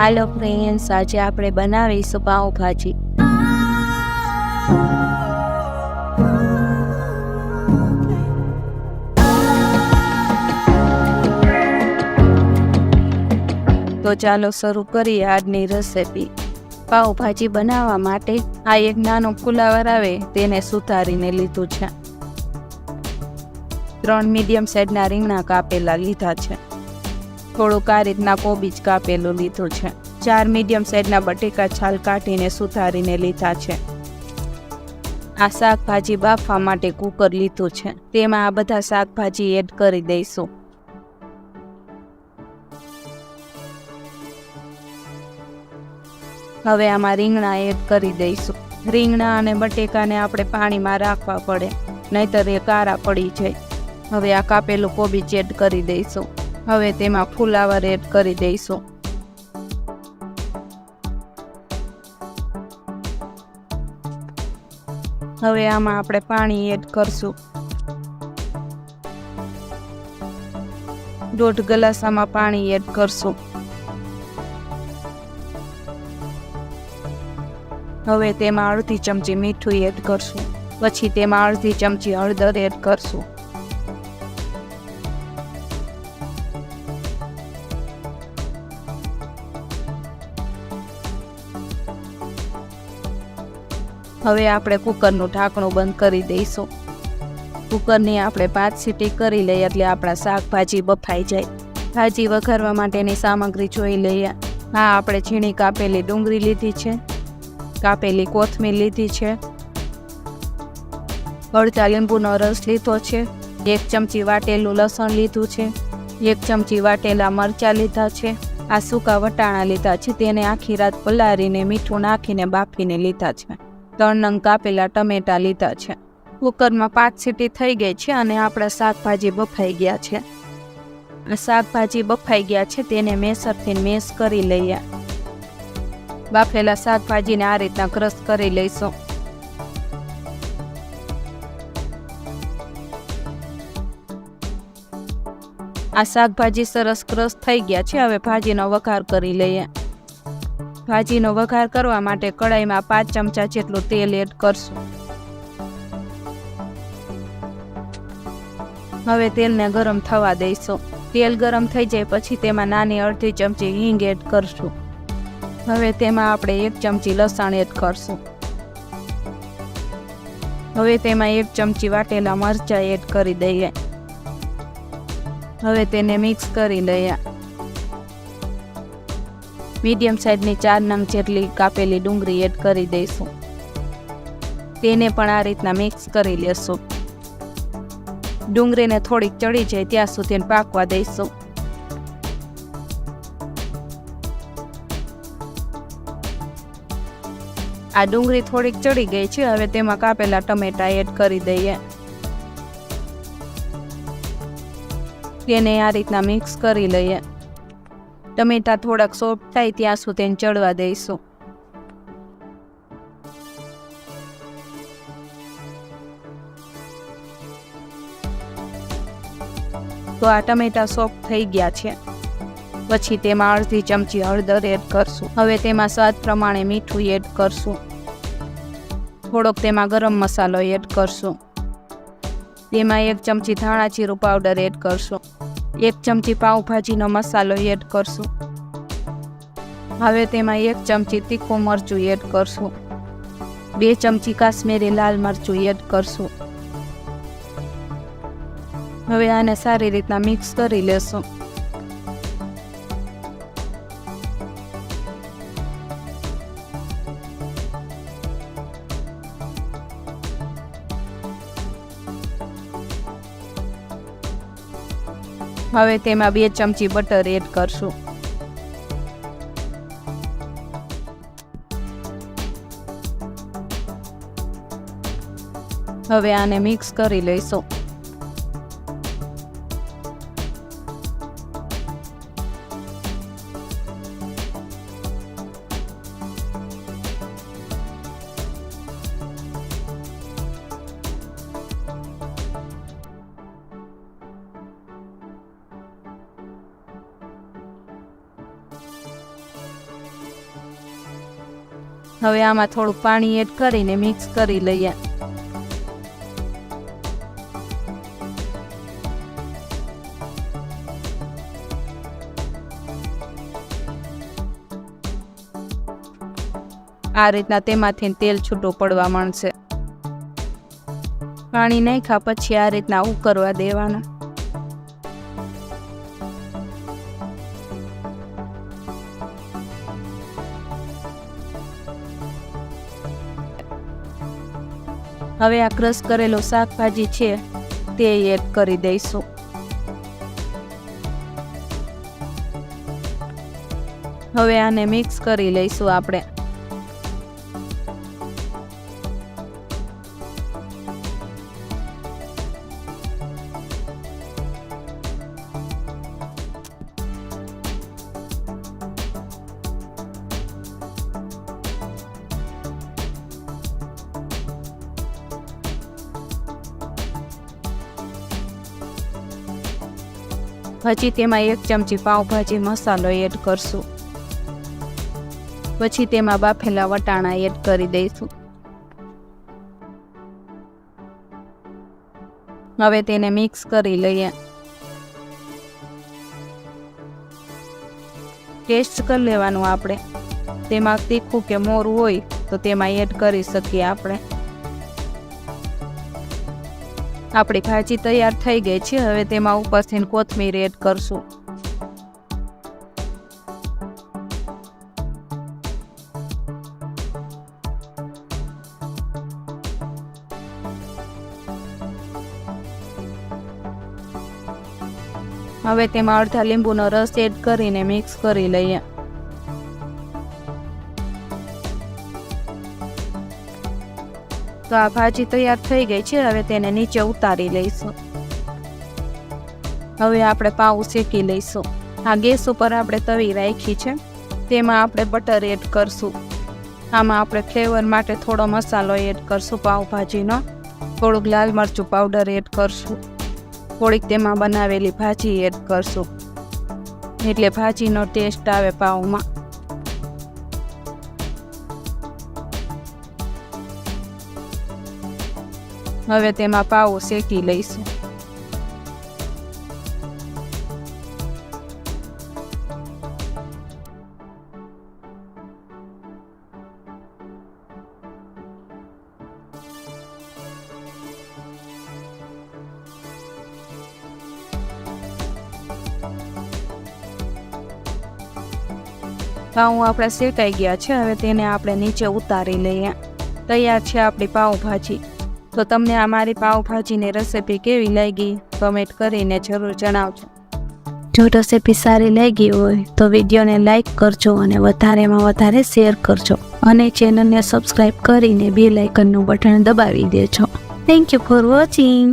હાલો friends, આજે આપણે બનાવીશું પાઉંભાજી। તો ચાલો શરૂ કરીએ આજની રેસીપી। પાઉંભાજી બનાવવા માટે આ એક નાનો ફુલાવર આવે તેને સુધારીને લીધું છે। 3 મીડિયમ સાઇઝના રીંગણા કાપેલા લીધા છે। થોડુંક આ રીતના કોબીજ કાપેલું લીધું છે। 4 મીડિયમ સાઇઝના બટેકા છાલ કાઢીને સુધારીને લીધા છે। આ શાકભાજી બાફવા માટે કુકર લીધું છે, તેમાં આ બધા શાકભાજી એડ કરી દઈશું। હવે આમાં રીંગણા એડ કરી દઈશું। રીંગણા અને બટેકાને આપણે પાણીમાં રાખવા પડે, નહીતર એ કાળા પડી જાય। હવે આ કાપેલું કોબીજ એડ કરી દઈશું। હવે તેમાં ફુલાવર એડ કરી દઈશું। હવે આમાં આપણે પાણી એડ કરશું। 1.5 ગ્લાસ આમાં પાણી એડ કરશું। હવે તેમાં અડધી ચમચી મીઠું એડ કરશું। પછી તેમાં અડધી ચમચી હળદર એડ કરશું। હવે આપણે કુકરનું ઢાંકણું બંધ કરી દઈશું। કુકરની આપણે 5 સીટી કરી લઈએ એટલે આપણા શાકભાજી બફાઈ જાય। ભાજી વઘારવા માટેની સામગ્રી જોઈ લઈએ। આ આપણે ઝીણી કાપેલી ડુંગળી લીધી છે, કાપેલી કોથમીર લીધી છે, અડધા લીંબુનો રસ લીધો છે, 1 ચમચી વાટેલું લસણ લીધું છે, 1 ચમચી વાટેલા મરચાં લીધા છે, આ સૂકા વટાણા લીધા છે, તેને આખી રાત પલાળીને મીઠું નાખીને બાફીને લીધા છે। 3 નંગ કાપેલા ટમેટા લીધા છે। કુકરમાં 5 સીટી થઈ ગઈ છે અને આપણા શાકભાજી બફાઈ ગયા છે। આ શાકભાજી બફાઈ ગયા છે તેને મેસરથી મેશ કરી લઈએ। બાફેલા શાકભાજીને આ રીતના ક્રશ કરી લઈશું। આ શાકભાજી સરસ ક્રશ થઈ ગયા છે। હવે ભાજીનો વઘાર કરી લઈએ। ભાજીનો વઘાર કરવા માટે કડાઈમાં 5 ચમચા જેટલું તેલ એડ કરશું। હવે તેલને ગરમ થવા દઈશું। તેલ ગરમ થઈ જાય પછી તેમાં નાની અડધી ચમચી હિંગ એડ કરશું। હવે તેમાં આપણે 1 ચમચી લસણ એડ કરશું। હવે તેમાં 1 ચમચી વાટેલા મરચાં એડ કરી દઈએ। હવે તેને મિક્સ કરી લઈએ। મીડિયમ સાઇઝની 4 નંગ જેટલી કાપેલી ડુંગળી એડ કરી દઈશું। તેને પણ આ રીતના મિક્સ કરી લેશું। ડુંગળીને થોડીક ચડી જાય ત્યાં સુધી પાકવા દઈશું। આ ડુંગળી થોડીક ચડી ગઈ છે। હવે તેમાં કાપેલા ટમેટા એડ કરી દઈએ। તેને આ રીતના મિક્સ કરી લઈએ। ટમેટા થોડાક સોફ્ટ થાય ત્યાં સુધી ચડવા દઈશું। તો આ ટમેટા સોફ્ટ થઈ ગયા છે। પછી તેમાં અડધી ચમચી હળદર એડ કરશું। હવે તેમાં સ્વાદ પ્રમાણે મીઠું એડ કરશું। થોડોક તેમાં ગરમ મસાલો એડ કરશું। તેમાં 1 ચમચી ધાણા જીરું પાવડર એડ કરશું। 1 ચમચી પાઉંભાજીનો મસાલો એડ કરશું। હવે તેમાં 1 ચમચી તીખું મરચું એડ કરશું। 2 ચમચી કાશ્મીરી લાલ મરચું એડ કરશું। હવે આને સારી રીતના મિક્સ કરી લેશું। હવે તેમાં 2 ચમચી બટર એડ કરશું। હવે આને મિક્સ કરી લઈશું। હવે આમાં થોડું પાણી એડ કરીને મિક્સ કરી લઈએ. આ રીતના તેમાંથી તેલ છૂટું પડવા માંડશે. પાણી નાખ્યા પછી આ રીતના ઉકળવા દેવાના. હવે આ ક્રશ કરેલો શાકભાજી છે તે એડ કરી દઈશું. હવે આને મિક્સ કરી લઈશું આપણે. પછી તેમાં 1 ચમચી પાવભાજી મસાલો એડ કરશું. પછી તેમાં બાફેલા વટાણા એડ કરી દઈશું. હવે તેને મિક્સ કરી લઈએ. ટેસ્ટ કરી લેવાનું આપણે. તેમાં તીખું કે મોરું હોય તો તેમાં એડ કરી શકીએ આપણે. આપણી ભાજી તૈયાર થઈ ગઈ છે. હવે તેમાં ઉપરથી કોથમીર એડ કરશું. હવે તેમાં અડધા લીંબુનો રસ એડ કરીને મિક્સ કરી લઈએ. તો આ ભાજી તૈયાર થઈ ગઈ છે. હવે તેને નીચે ઉતારી લઈશું. હવે આપણે પાઉં શેકી લઈશું. આ ગેસ ઉપર આપણે તવી રાખી છે. તેમાં આપણે બટર એડ કરશું. આમાં આપણે ફ્લેવર માટે થોડો મસાલો એડ કરશું પાવભાજીનો. થોડુંક લાલ મરચું પાવડર એડ કરશું. થોડીક તેમાં બનાવેલી ભાજી એડ કરશું એટલે ભાજીનો ટેસ્ટ આવે પાઉંમાં. હવે તેમાં પાઉં શેકી લઈશું. પાઉં આપણા શેકાઈ ગયા છે. હવે તેને આપણે નીચે ઉતારી લઈએ. તૈયાર છે આપણી પાઉંભાજી. તો તમને આ મારી પાઉંભાજીની રેસિપી કેવી લાગી કમેન્ટ કરીને જરૂર જણાવજો. જો રેસિપી સારી લાગી હોય તો વિડીયોને લાઈક કરજો અને વધારેમાં વધારે શેર કરજો અને ચેનલને સબસ્ક્રાઈબ કરીને બેલ આઇકનનું બટન દબાવી દેજો. Thank you for watching.